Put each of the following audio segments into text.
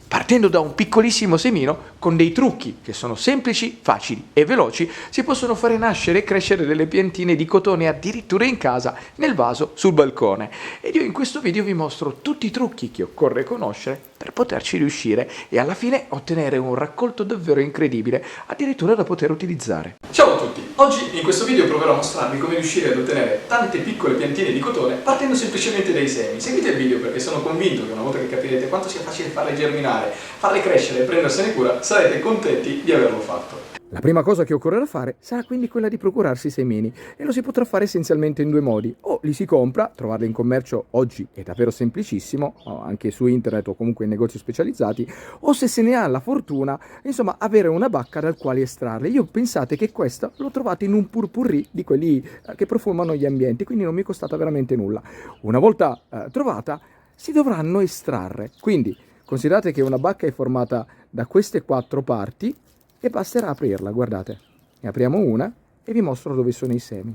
Partendo da un piccolissimo semino, con dei trucchi che sono semplici, facili e veloci, si possono fare nascere e crescere delle piantine di cotone addirittura in casa, nel vaso, sul balcone. Ed io in questo video vi mostro tutti i trucchi che occorre conoscere per poterci riuscire e alla fine ottenere un raccolto davvero incredibile, addirittura da poter utilizzare. Ciao a tutti! Oggi in questo video proverò a mostrarvi come riuscire ad ottenere tante piccole piantine di cotone partendo semplicemente dai semi. Seguite il video perché sono convinto che una volta che capirete quanto sia facile farle germinare, farle crescere e prendersene cura, sarete contenti di averlo fatto. La prima cosa che occorrerà fare sarà quindi quella di procurarsi i semini e lo si potrà fare essenzialmente in due modi: o li si compra, trovarli in commercio oggi è davvero semplicissimo, anche su internet o comunque in negozi specializzati, o se se ne ha la fortuna, insomma, avere una bacca dal quale estrarre. Io pensate che questa l'ho trovata in un purpurri di quelli che profumano gli ambienti, quindi non mi è costata veramente nulla. Una volta trovata si dovranno estrarre, quindi considerate che una bacca è formata da queste 4 parti e basterà aprirla, guardate. Ne apriamo una e vi mostro dove sono i semi.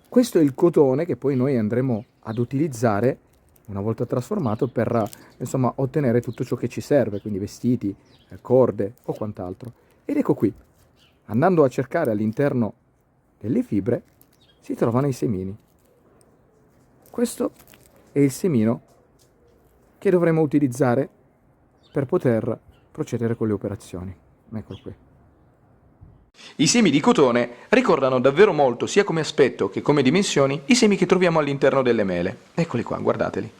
Questo è il cotone che poi noi andremo ad utilizzare una volta trasformato per insomma ottenere tutto ciò che ci serve, quindi vestiti, corde o quant'altro. Ed ecco qui, andando a cercare all'interno delle fibre si trovano i semini. Questo è il semino che dovremo utilizzare per poter procedere con le operazioni. Eccolo qui. I semi di cotone ricordano davvero molto, sia come aspetto che come dimensioni, i semi che troviamo all'interno delle mele. Eccoli qua, guardateli.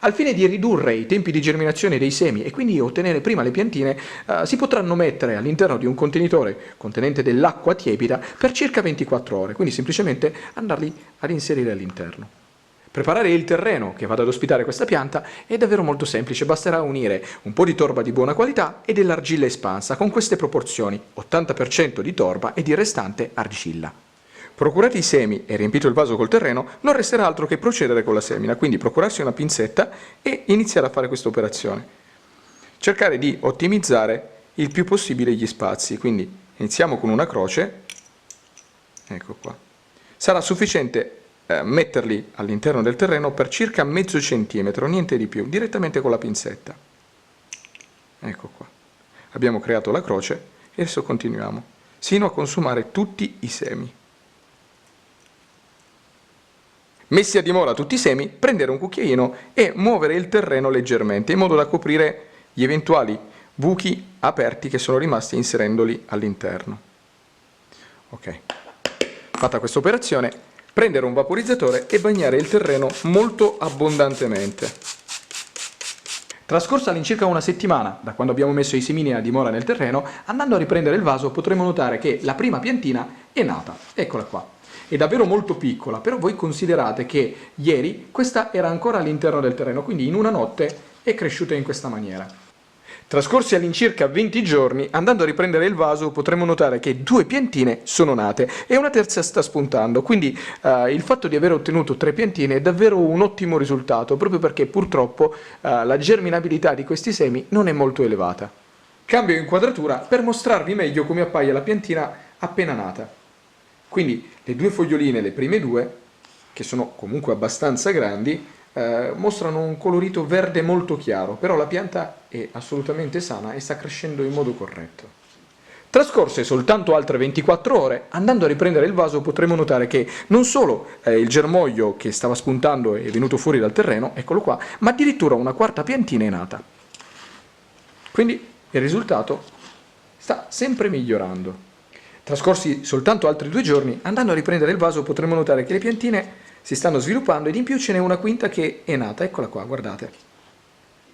Al fine di ridurre i tempi di germinazione dei semi e quindi ottenere prima le piantine, si potranno mettere all'interno di un contenitore contenente dell'acqua tiepida per circa 24 ore, quindi semplicemente andarli ad inserire all'interno. Preparare il terreno che vada ad ospitare questa pianta è davvero molto semplice, basterà unire un po' di torba di buona qualità e dell'argilla espansa con queste proporzioni: 80% di torba ed il restante argilla. Procurati i semi e riempito il vaso col terreno, non resterà altro che procedere con la semina, quindi procurarsi una pinzetta e iniziare a fare questa operazione. Cercare di ottimizzare il più possibile gli spazi, quindi iniziamo con una croce, ecco qua. Sarà sufficiente metterli all'interno del terreno per circa mezzo centimetro, niente di più, direttamente con la pinzetta. Ecco qua. Abbiamo creato la croce e adesso continuiamo, sino a consumare tutti i semi. Messi a dimora tutti i semi, prendere un cucchiaino e muovere il terreno leggermente, in modo da coprire gli eventuali buchi aperti che sono rimasti inserendoli all'interno. Ok. Fatta questa operazione, prendere un vaporizzatore e bagnare il terreno molto abbondantemente. Trascorsa all'incirca una settimana da quando abbiamo messo i semini a dimora nel terreno, andando a riprendere il vaso potremo notare che la prima piantina è nata. Eccola qua. È davvero molto piccola, però voi considerate che ieri questa era ancora all'interno del terreno, quindi in una notte è cresciuta in questa maniera. Trascorsi all'incirca 20 giorni, andando a riprendere il vaso, potremo notare che 2 piantine sono nate e una terza sta spuntando, quindi il fatto di aver ottenuto 3 piantine è davvero un ottimo risultato, proprio perché purtroppo la germinabilità di questi semi non è molto elevata. Cambio inquadratura per mostrarvi meglio come appaia la piantina appena nata. Quindi le 2 foglioline, le prime 2, che sono comunque abbastanza grandi, mostrano un colorito verde molto chiaro, però la pianta è assolutamente sana e sta crescendo in modo corretto. Trascorse soltanto altre 24 ore, andando a riprendere il vaso potremo notare che non solo il germoglio che stava spuntando è venuto fuori dal terreno, eccolo qua, ma addirittura una quarta piantina è nata. Quindi il risultato sta sempre migliorando. Trascorsi soltanto altri 2 giorni, andando a riprendere il vaso potremo notare che le piantine si stanno sviluppando ed in più ce n'è una quinta che è nata, eccola qua, guardate.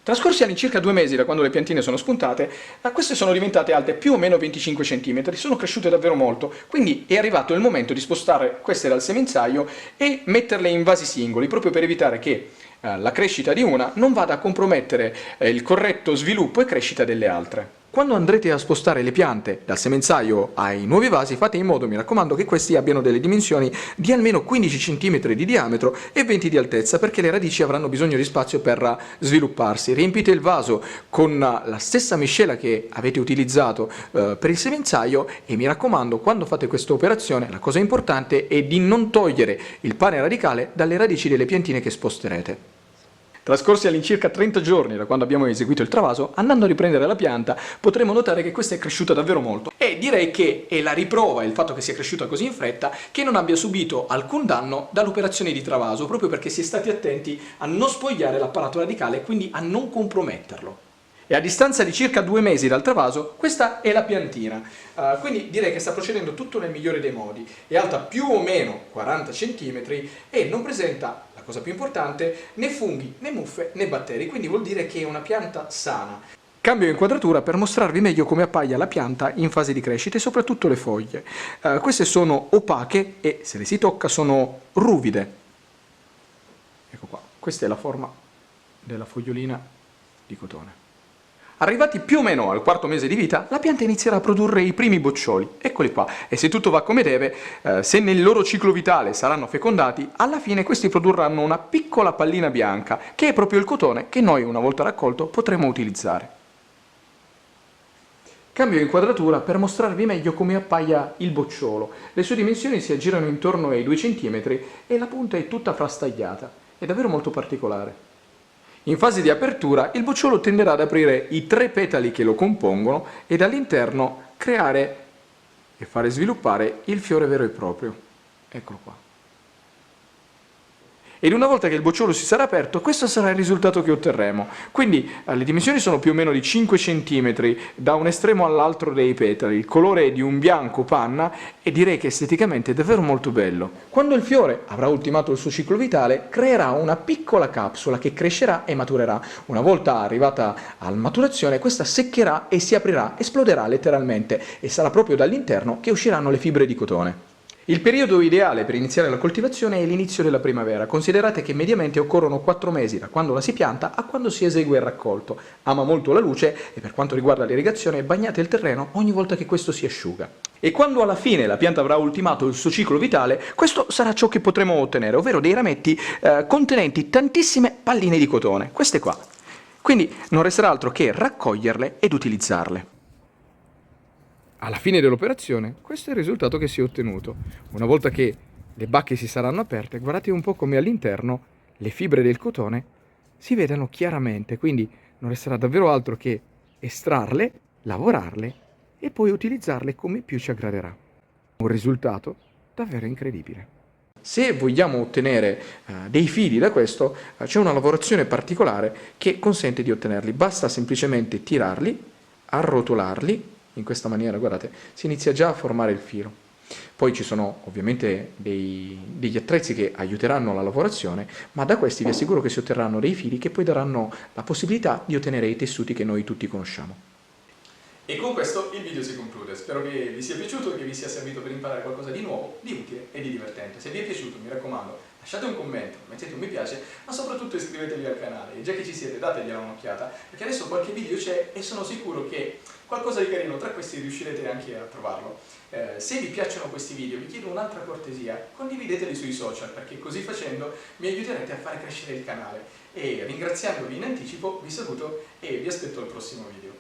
Trascorsi all'incirca 2 mesi da quando le piantine sono spuntate, queste sono diventate alte più o meno 25 cm, sono cresciute davvero molto, quindi è arrivato il momento di spostare queste dal semenzaio e metterle in vasi singoli, proprio per evitare che la crescita di una non vada a compromettere il corretto sviluppo e crescita delle altre. Quando andrete a spostare le piante dal semenzaio ai nuovi vasi, fate in modo, mi raccomando, che questi abbiano delle dimensioni di almeno 15 cm di diametro e 20 di altezza, perché le radici avranno bisogno di spazio per svilupparsi. Riempite il vaso con la stessa miscela che avete utilizzato per il semenzaio e mi raccomando, quando fate questa operazione, la cosa importante è di non togliere il pane radicale dalle radici delle piantine che sposterete. Trascorsi all'incirca 30 giorni da quando abbiamo eseguito il travaso, andando a riprendere la pianta, potremo notare che questa è cresciuta davvero molto. E direi che è la riprova, il fatto che sia cresciuta così in fretta, che non abbia subito alcun danno dall'operazione di travaso, proprio perché si è stati attenti a non spogliare l'apparato radicale e quindi a non comprometterlo. E a distanza di circa 2 mesi dal travaso, questa è la piantina. Quindi direi che sta procedendo tutto nel migliore dei modi. È alta più o meno 40 cm e non presenta, la cosa più importante, né funghi, né muffe, né batteri. Quindi vuol dire che è una pianta sana. Cambio inquadratura per mostrarvi meglio come appaia la pianta in fase di crescita e soprattutto le foglie. Queste sono opache e se le si tocca sono ruvide. Ecco qua, questa è la forma della fogliolina di cotone. Arrivati più o meno al 4° mese di vita, la pianta inizierà a produrre i primi boccioli, eccoli qua, e se tutto va come deve, se nel loro ciclo vitale saranno fecondati, alla fine questi produrranno una piccola pallina bianca, che è proprio il cotone che noi, una volta raccolto, potremo utilizzare. Cambio inquadratura per mostrarvi meglio come appaia il bocciolo. Le sue dimensioni si aggirano intorno ai 2 cm e la punta è tutta frastagliata, è davvero molto particolare. In fase di apertura il bocciolo tenderà ad aprire i 3 petali che lo compongono e dall'interno creare e fare sviluppare il fiore vero e proprio. Eccolo qua. Ed una volta che il bocciolo si sarà aperto, questo sarà il risultato che otterremo. Quindi le dimensioni sono più o meno di 5 cm da un estremo all'altro dei petali, il colore è di un bianco panna e direi che esteticamente è davvero molto bello. Quando il fiore avrà ultimato il suo ciclo vitale, creerà una piccola capsula che crescerà e maturerà. Una volta arrivata alla maturazione, questa seccherà e si aprirà, esploderà letteralmente e sarà proprio dall'interno che usciranno le fibre di cotone. Il periodo ideale per iniziare la coltivazione è l'inizio della primavera. Considerate che mediamente occorrono 4 mesi da quando la si pianta a quando si esegue il raccolto. Ama molto la luce e per quanto riguarda l'irrigazione bagnate il terreno ogni volta che questo si asciuga. E quando alla fine la pianta avrà ultimato il suo ciclo vitale, questo sarà ciò che potremo ottenere, ovvero dei rametti contenenti tantissime palline di cotone, queste qua. Quindi non resterà altro che raccoglierle ed utilizzarle. Alla fine dell'operazione, questo è il risultato che si è ottenuto. Una volta che le bacche si saranno aperte, guardate un po' come all'interno le fibre del cotone si vedano chiaramente, quindi non resterà davvero altro che estrarle, lavorarle e poi utilizzarle come più ci aggraderà. Un risultato davvero incredibile. Se vogliamo ottenere dei fili da questo, c'è una lavorazione particolare che consente di ottenerli. Basta semplicemente tirarli, arrotolarli. In questa maniera, guardate, si inizia già a formare il filo. Poi ci sono ovviamente degli attrezzi che aiuteranno la lavorazione, ma da questi vi assicuro che si otterranno dei fili che poi daranno la possibilità di ottenere i tessuti che noi tutti conosciamo. E con questo il video si conclude. Spero che vi sia piaciuto e che vi sia servito per imparare qualcosa di nuovo, di utile e di divertente. Se vi è piaciuto, mi raccomando, lasciate un commento, mettete un mi piace, ma soprattutto iscrivetevi al canale. E già che ci siete, dategliela un'occhiata, perché adesso qualche video c'è e sono sicuro che qualcosa di carino tra questi riuscirete anche a trovarlo. Se vi piacciono questi video vi chiedo un'altra cortesia, condivideteli sui social perché così facendo mi aiuterete a fare crescere il canale. E ringraziandovi in anticipo vi saluto e vi aspetto al prossimo video.